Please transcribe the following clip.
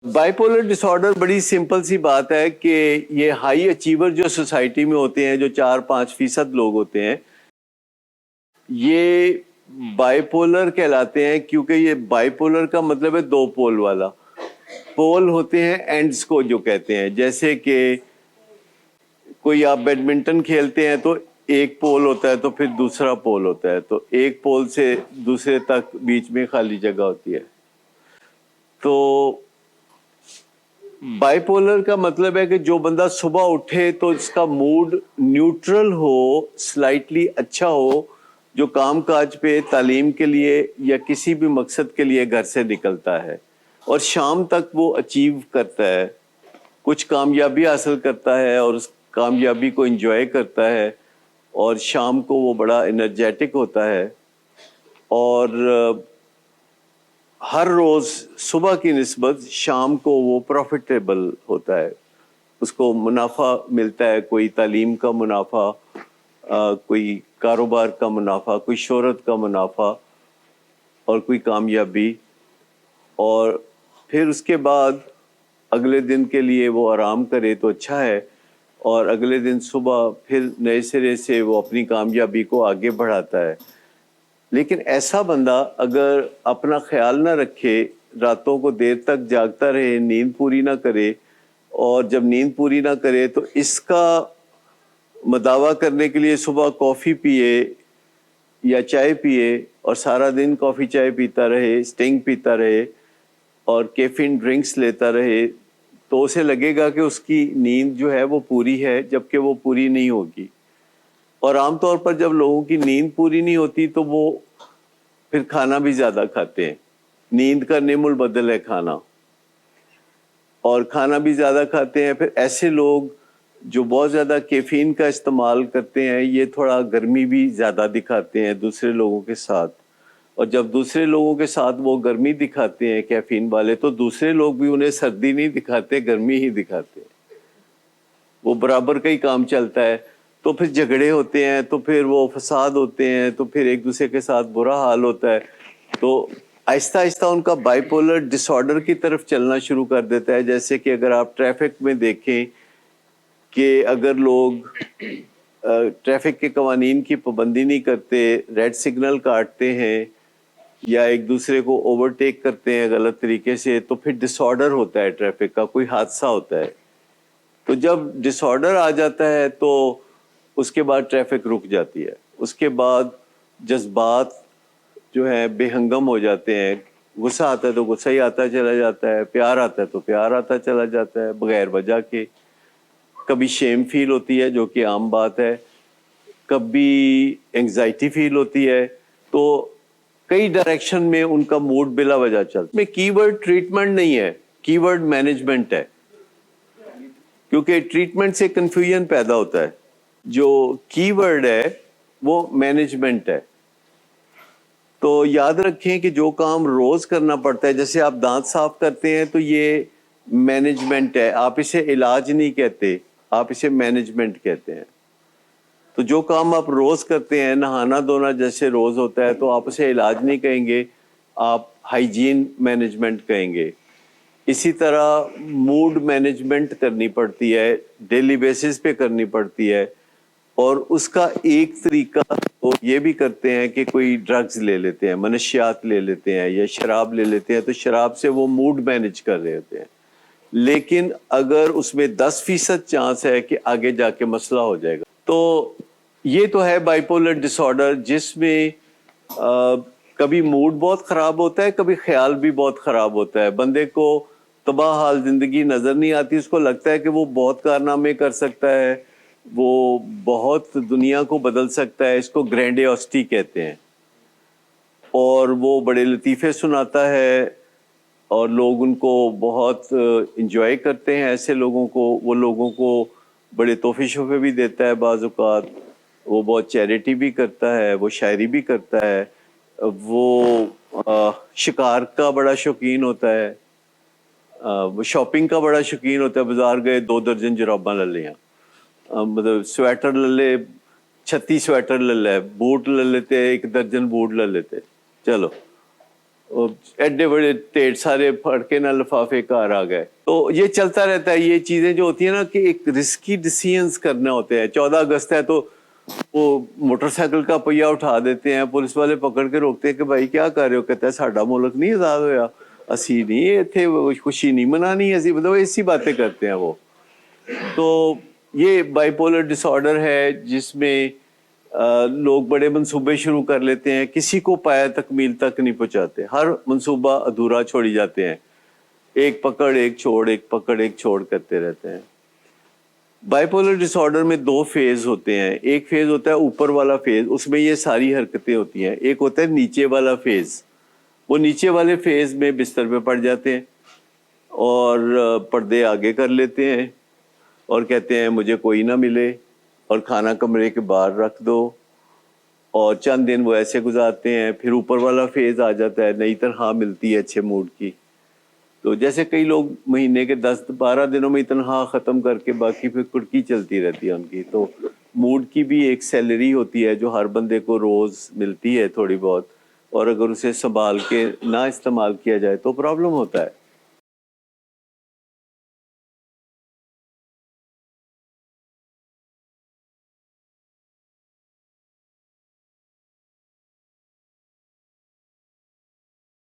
Bipolar disorder बड़ी simple सी बात है कि ये हाई अचीवर जो सोसाइटी में होते हैं, जो 4-5% लोग होते हैं, ये बाइपोलर कहलाते हैं, क्योंकि ये बाइपोलर का मतलब है दो पोल वाला। पोल होते हैं एंड्स को जो कहते हैं, जैसे कि कोई आप बैडमिंटन खेलते हैं तो एक पोल होता है तो फिर दूसरा पोल होता है, तो एक पोल से दूसरे तक बीच में खाली जगह होती है। तो बाइपोलर का मतलब है कि जो बंदा सुबह उठे तो इसका मूड न्यूट्रल हो, स्लाइटली अच्छा हो, जो काम काज पे तालीम के लिए या किसी भी मकसद के लिए घर से निकलता है, और शाम तक वो अचीव करता है, कुछ कामयाबी हासिल करता है और उस कामयाबी को एंजॉय करता है, और शाम को वो बड़ा एनर्जेटिक होता है, और हर रोज सुबह की निस्बत शाम को वो प्रॉफिटेबल होता है, उसको मुनाफा मिलता है, कोई तालीम का मुनाफा, कोई कारोबार का मुनाफा, कोई शोहरत का मुनाफा और कोई कामयाबी, और फिर उसके बाद अगले दिन के लिए वो आराम करे तो अच्छा है, और अगले दिन सुबह फिर नए सिरे से वो अपनी कामयाबी को आगे बढ़ाता है। लेकिन ऐसा बंदा अगर अपना ख्याल ना रखे, रातों को देर तक जागता रहे, नींद पूरी ना करे, और जब नींद पूरी ना करे तो इसका मदावा करने के लिए सुबह कॉफ़ी पिए या चाय पिए और सारा दिन कॉफ़ी चाय पीता रहे, स्टिंग पीता रहे और कैफीन ड्रिंक्स लेता रहे, तो उसे लगेगा कि उसकी नींद जो है वो पूरी है, जबकि वो पूरी नहीं होगी। और आमतौर पर जब लोगों की नींद पूरी नहीं होती तो वो फिर खाना भी ज़्यादा खाते हैं। नींद का नेमुल बदल है खाना, और खाना भी ज़्यादा खाते हैं। फिर ऐसे लोग जो बहुत ज़्यादा कैफीन का इस्तेमाल करते हैं, ये थोड़ा गर्मी भी ज़्यादा दिखाते हैं दूसरे लोगों के साथ, और जब दूसरे लोगों के साथ वो गर्मी दिखाते हैं कैफीन वाले, तो दूसरे लोग भी उन्हें सर्दी नहीं दिखाते, गर्मी ही दिखाते हैं। वो बराबर का ही काम चलता है, तो फिर झगड़े होते हैं, तो फिर वो फसाद होते हैं, तो फिर एक दूसरे के साथ बुरा हाल होता है, तो आहिस्ता आहिस्ता उनका बाइपोलर डिसऑर्डर की तरफ चलना शुरू कर देता है। जैसे कि अगर आप ट्रैफिक में देखें कि अगर लोग ट्रैफिक के कवानीन की पाबंदी नहीं करते, रेड सिग्नल काटते हैं या एक दूसरे को ओवरटेक करते हैं गलत तरीके से, तो फिर डिसऑर्डर होता है, ट्रैफिक का कोई हादसा होता है। तो जब डिसऑर्डर आ जाता है तो उसके बाद ट्रैफिक रुक जाती है, उसके बाद जज्बात जो है बेहंगम हो जाते हैं, गुस्सा आता है तो गुस्सा ही आता चला जाता है, प्यार आता है तो प्यार आता चला जाता है बगैर वजह के, कभी शेम फील होती है जो कि आम बात है, कभी एंजाइटी फील होती है, तो कई डायरेक्शन में उनका मूड बिला वजह चलता है। में कीवर्ड ट्रीटमेंट नहीं है, कीवर्ड मैनेजमेंट है, क्योंकि ट्रीटमेंट से कंफ्यूजन पैदा होता है। जो कीवर्ड है वो मैनेजमेंट है। तो याद रखें कि जो काम रोज करना पड़ता है, जैसे आप दांत साफ करते हैं, तो ये मैनेजमेंट है, आप इसे इलाज नहीं कहते, आप इसे मैनेजमेंट कहते हैं। तो जो काम आप रोज करते हैं, नहाना धोना जैसे रोज होता है, तो आप उसे इलाज नहीं कहेंगे, आप हाइजीन मैनेजमेंट कहेंगे। इसी तरह मूड मैनेजमेंट करनी पड़ती है, डेली बेसिस पे करनी पड़ती है, और उसका एक तरीका तो ये भी करते हैं कि कोई ड्रग्स ले लेते हैं, मनशियात ले लेते हैं या शराब ले लेते हैं, तो शराब से वो मूड मैनेज कर रहे होते हैं। लेकिन अगर उसमें 10% चांस है कि आगे जाके मसला हो जाएगा। तो ये तो है बाइपोलर डिसऑर्डर, जिसमें कभी मूड बहुत खराब होता है, कभी ख्याल भी बहुत खराब होता है। बंदे को तबाह हाल जिंदगी नजर नहीं आती, उसको लगता है कि वो बहुत कारनामे कर सकता है, वो बहुत दुनिया को बदल सकता है, इसको ग्रैंडियोसिटी कहते हैं, और वो बड़े लतीफ़े सुनाता है और लोग उनको बहुत इंजॉय करते हैं। ऐसे लोगों को, वो लोगों को बड़े तोहफे शोफे भी देता है, बाज़ औक़ात वो बहुत चैरिटी भी करता है, वो शायरी भी करता है, वो शिकार का बड़ा शौकीन होता है, वो शॉपिंग का बड़ा शौकीन होता है। बाजार गए 2 दर्जन जुराबां ले लिया, मतलब स्वेटर ले ले, 36 स्वेटर ले ले, बूट ले लेते, 1 दर्जन बूट ले लेते, चलो। ایڈے بڑے ڈھیر سارے پھڑ کے نہ لفافے گھر آ گئے. تو یہ چلتا رہتا ہے. یہ چیزیں جو ہوتی ہیں نا کہ ایک رسکی ڈیسیژنز کرنے ہوتے ہیں. 14 اگست ہے تو وہ موٹر سائیکل کا پہیہ اٹھا دیتے ہیں, پولیس والے پکڑ کے روکتے ہیں کہ بھائی کیا کر رہے ہو. کہتا ہے ساڈا ملک نہیں آزاد ہویا, اسی نہیں اتنے خوشی نہیں منانی, اسی مطلب ایسی باتیں کرتے ہیں وہ. تو یہ بائی پولر ڈس آرڈر ہے جس میں لوگ بڑے منصوبے شروع کر لیتے ہیں, کسی کو پایا تکمیل تک نہیں پہنچاتے, ہر منصوبہ ادھورا چھوڑی جاتے ہیں, ایک پکڑ ایک چھوڑ ایک پکڑ ایک چھوڑ کرتے رہتے ہیں. بائی پولر ڈس آرڈر میں 2 فیز ہوتے ہیں. ایک فیز ہوتا ہے اوپر والا فیز, اس میں یہ ساری حرکتیں ہوتی ہیں. ایک ہوتا ہے نیچے والا فیز. وہ نیچے والے فیز میں بستر پہ پڑ جاتے ہیں اور پردے آگے کر لیتے ہیں اور کہتے ہیں مجھے کوئی نہ ملے, اور کھانا کمرے کے باہر رکھ دو, اور چند دن وہ ایسے گزارتے ہیں. پھر اوپر والا فیز آ جاتا ہے, نئی تنخواہ ملتی ہے اچھے موڈ کی. تو جیسے کئی لوگ مہینے کے 10-12 دنوں میں تنخواہ ختم کر کے باقی پھر کڑکی چلتی رہتی ہے ان کی. تو موڈ کی بھی ایک سیلری ہوتی ہے جو ہر بندے کو روز ملتی ہے تھوڑی بہت, اور اگر اسے سنبھال کے نہ استعمال کیا جائے تو پرابلم ہوتا ہے.